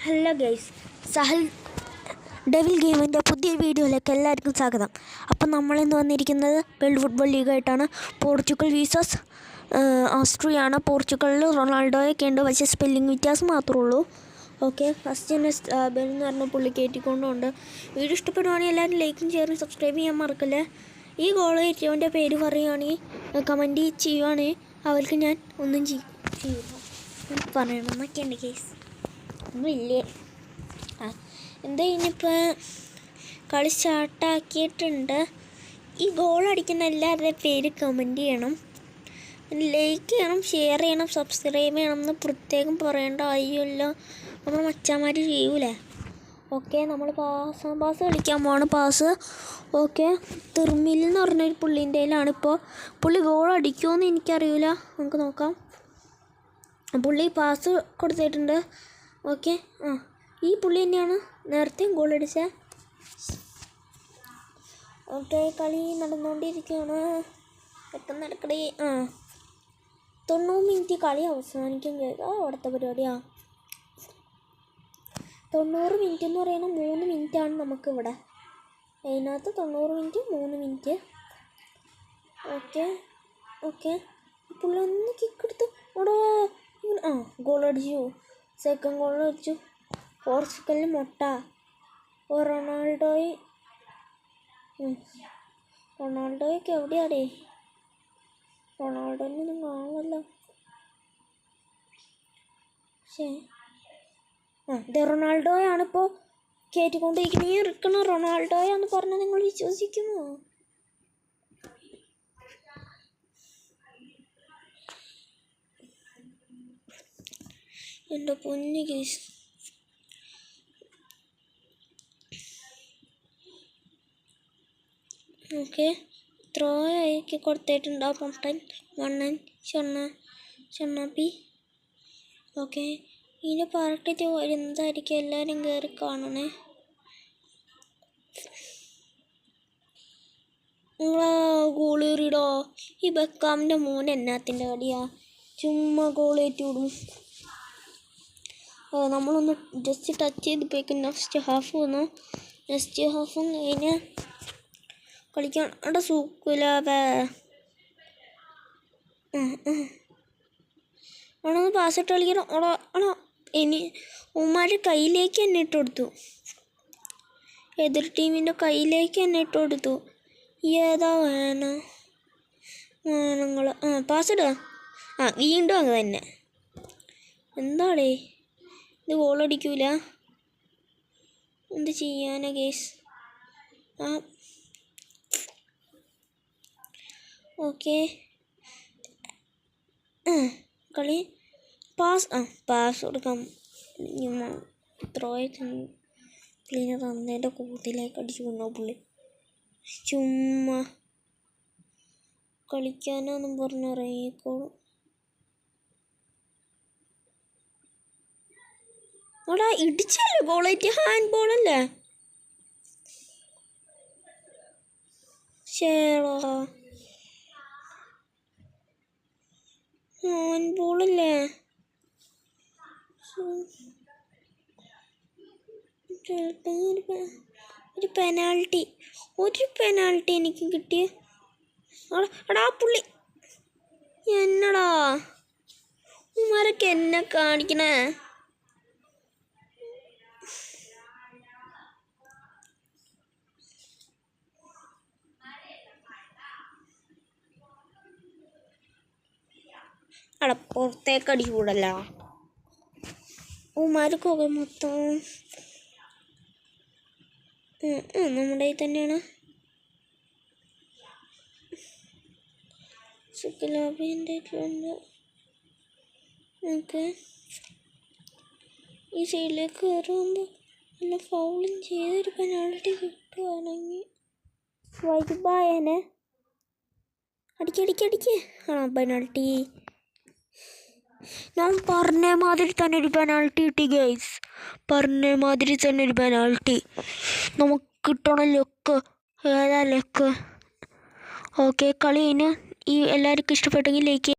Hello guys, Sahal devil ഗെയിമിൻ്റെ പുതിയ വീഡിയോയിലേക്ക് എല്ലാവർക്കും സ്വാഗതം. അപ്പം നമ്മളിന്ന് വന്നിരിക്കുന്നത് വേൾഡ് ഫുട്ബോൾ ലീഗായിട്ടാണ്. പോർച്ചുഗൽ വീസസ് ഓസ്ട്രിയ ആണ്. പോർച്ചുഗലിൽ റൊണാൾഡോയൊക്കെ ഉണ്ട്, പക്ഷേ സ്പെല്ലിംഗ് വ്യത്യാസം മാത്രമേ ഉള്ളൂ. ഓക്കെ, ഫസ്റ്റ് തന്നെ ബെൽ എന്ന് പറഞ്ഞ പുള്ളി കയറ്റിക്കൊണ്ടുണ്ട്. വീഡിയോ ഇഷ്ടപ്പെടുവാണെങ്കിൽ എല്ലാവരും ലൈക്കും ഷെയറും സബ്സ്ക്രൈബ് ചെയ്യാൻ മറക്കല്ലേ. ഈ ഗോൾ കയറ്റിയവൻ്റെ പേര് പറയുകയാണെങ്കിൽ കമൻറ്റ് ചെയ്യുവാണെങ്കിൽ അവർക്ക് ഞാൻ ഒന്നും ചെയ്യില്ല പറയണമെന്നൊക്കെയുണ്ട് ഗൈസ്. ഒന്നുമില്ലേ എന്താ ഇനിയിപ്പോൾ കളി സ്റ്റാർട്ടാക്കിയിട്ടുണ്ട്. ഈ ഗോൾ അടിക്കുന്ന എല്ലാവരുടെയും പേര് കമൻറ്റ് ചെയ്യണം, ലൈക്ക് ചെയ്യണം, ഷെയർ ചെയ്യണം, സബ്സ്ക്രൈബ് ചെയ്യണം എന്ന് പ്രത്യേകം പറയേണ്ട കാര്യമില്ല. നമ്മൾ മച്ചാന്മാർ ചെയ്യൂലേ. ഓക്കെ, നമ്മൾ പാസ് കളിക്കാൻ പോവാണ്. പാസ് ഓക്കെ, തിർമിൽ എന്ന് പറഞ്ഞൊരു പുള്ളീൻ്റെ കയ്യിലാണിപ്പോൾ. പുള്ളി ഗോൾ അടിക്കുമോയെന്ന് എനിക്കറിയില്ല, നമുക്ക് നോക്കാം. പുള്ളി പാസ് കൊടുത്തിട്ടുണ്ട്. ഓക്കെ, ഈ പുള്ളി തന്നെയാണ് നേരത്തെ ഗോൾ അടിച്ചത്. ഓക്കെ, കളി നടന്നുകൊണ്ടിരിക്കുകയാണ്. പെട്ടെന്ന് നടക്കടേ. 90 മിനിറ്റ് കളി അവസാനിക്കും. അവിടുത്തെ പരിപാടിയാണ്. 90 മിനിറ്റ് എന്ന് പറയുന്നത് 3 മിനിറ്റാണ് നമുക്കിവിടെ. അതിനകത്ത് 90 മിനിറ്റ് 3 മിനിറ്റ്. ഓക്കെ ഓക്കെ, പുള്ളി ഒന്ന് കിക്കെടുത്ത് അവിടെ ഗോൾ അടിച്ചു. സെക്കൻഡ് ഗോൾ അടിച്ചു. പോർച്ചുഗലിന് മുട്ട. റൊണാൾഡോയൊക്കെ എവിടെയാടേ? റൊണാൾഡോനൊന്നും കാണുമല്ലോ. ഇത് റൊണാൾഡോയാണിപ്പോൾ കയറ്റിക്കൊണ്ടിരിക്കുന്നത്. ഈ ഇരിക്കണ റൊണാൾഡോയാന്ന് പറഞ്ഞാൽ നിങ്ങൾ വിശ്വസിക്കുമോ? എൻ്റെ പൊന്നു കേസ്. ഓക്കെ, ത്രോയൊക്കെ കൊടുത്തിട്ടുണ്ടാവും. പൊട്ടൻ മണ്ണൻ ഷണ്ണാപ്പി. ഓക്കെ, ഇതിനെ പറഞ്ഞിട്ട് വരുന്നതായിരിക്കും. എല്ലാവരും കയറി കാണണേ. ഗോളേറിയിടോ. ഈ ബെക്കാമിൻ്റെ മോൻ എന്നാത്തിൻ്റെ കളിയാ? ചുമ്മാ ഗോളേറ്റി വിടും. നമ്മളൊന്ന് ജസ്റ്റ് ടച്ച് ചെയ്ത് പോയിക്കും. നെക്സ്റ്റ് ഹാഫ് വന്നു. നെക്സ്റ്റ് ഹാഫും കഴിഞ്ഞ് കളിക്കാൻ അവിടെ സൂക്കിലാവേ. അവിടെ പാസ്സിട്ട് കളിക്കണം. ഇനി ഉമ്മാരുടെ കയ്യിലേക്ക് തന്നെ ഇട്ട് കൊടുത്തു. എതിർ ടീമിൻ്റെ കയ്യിലേക്ക് തന്നെ ഇട്ട് കൊടുത്തു. ഏതാ വേനങ്ങൾ പാസ്സിടുക. വീണ്ടും അങ്ങ് തന്നെ. എന്താടേ ഇത്? ഗോളടിക്കൂല, എന്ത് ചെയ്യാനാ കേസ്? ഓക്കെ, കളി പാസ് കൊടുക്കാം. ത്രോയെ ക്ലീനർ അന്നേൻ്റെ കൂട്ടിലേക്ക് അടിച്ചു കൊണ്ടുപോകും പുള്ളി. ചുമ്മാ കളിക്കാനാന്നും പറഞ്ഞിറങ്ങിക്കോളും. അവിടെ ഇടിച്ചല്ലേ ഗോളേറ്റ്? ഹാൻഡ് ബോളല്ലേ? ശേടാ, ഹാൻഡ് ബോളല്ലേ? ഒരു പെനാൾട്ടി എനിക്ക് കിട്ടിയ. എടാ പുള്ളി എന്നടാ ഉമ്മാരൊക്കെ എന്നെ കാണിക്കണേ. അവിടെ പുറത്തേക്ക് അടിച്ചു കൂടല്ല. ഉമ്മാർക്കൊക്കെ മൊത്തം നമ്മുടെ തന്നെയാണ്. സുഖലാഭിൻ്റെ ഓക്കെ, ഈ സൈഡിലേക്ക് കയറുമ്പോൾ നല്ല ഫൗളിങ് ചെയ്തൊരു പെനാൾട്ടി കിട്ടുകയാണെങ്കിൽ വൈബായനെ. അടിക്ക്. പെനാൾട്ടി. ഞാൻ പറഞ്ഞ മാതിരി തന്നെ ഒരു പെനാൾട്ടി കിട്ടി ഗൈസ്. പറഞ്ഞ മാതിരി തന്നെ ഒരു പെനാൾട്ടി നമുക്ക് കിട്ടണം. ലക്ക് ഏതാ ലക്ക്? ഓക്കെ, കളി കഴിഞ്ഞ് ഈ എല്ലാവർക്കും ഇഷ്ടപ്പെട്ടെങ്കിൽ ലൈക്ക്